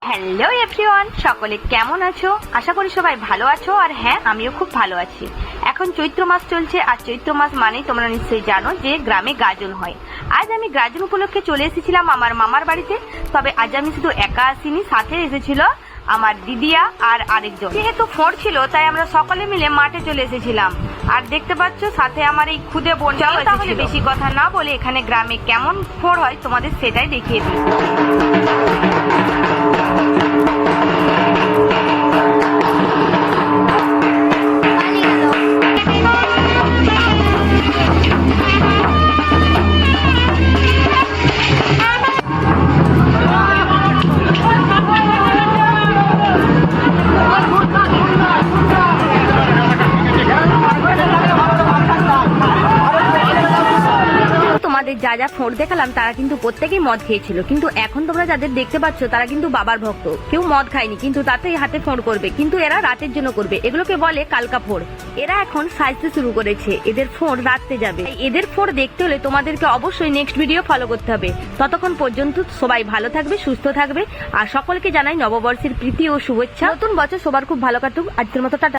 Hello everyone, সকলে কেমন আছো? আশা করি সবাই ভালো আছো। আর হ্যাঁ, আমিও খুব ভালো আছি। এখন চৈত্র মাস চলছে, আর চৈত্র মাস মানেই তোমরা নিশ্চয়ই জানো যে গ্রামে গাজন হয়। আজ আমি গাজন উপলক্ষে চলে এসেছিলাম আমার মামার বাড়িতে। তবে আজ আমি শুধু একা আসিনি, সাথে এসেছিল আমার দিদিয়া আর আরেকজন। যেহেতু ফোঁড় ছিল তাই আমরা সকলে মিলে মাঠে চলে এসেছিলাম। আর দেখতে পাচ্ছ সাথে আমার এই খুদে বোনটাও। তাহলে বেশি কথা না বলে এখানে গ্রামে কেমন ফোঁড় হয় তোমাদের সেটাই দেখিয়ে দিই। তোমাদের যা যা ফোঁড় দেখালাম তারা কিন্তু প্রত্যেকেই মদ খেয়েছিল, কিন্তু এখন তোমরা যাদের দেখতে পাচ্ছ তারা কিন্তু বাবার ভক্ত। কেউ মদ খায়নি, কিন্তু তাতেই হাতে ফোঁড় করবে, কিন্তু এরা রাতের জন্য করবে। এগুলোকে বলে কালকা ফোঁড়। এরা এখন সাজতে শুরু করেছে, এদের ফোঁড় রাখতে যাবে। এদের ফোঁড় দেখতে হলে তোমাদেরকে অবশ্যই নেক্সট ভিডিও ফলো করতে হবে। ততক্ষণ পর্যন্ত সবাই ভালো থাকবে, সুস্থ থাকবে, আর সকলকে জানাই নববর্ষের প্রীতি ও শুভেচ্ছা। নতুন বছর সবার খুব ভালো কাটুক। আজকের মতো টাটা।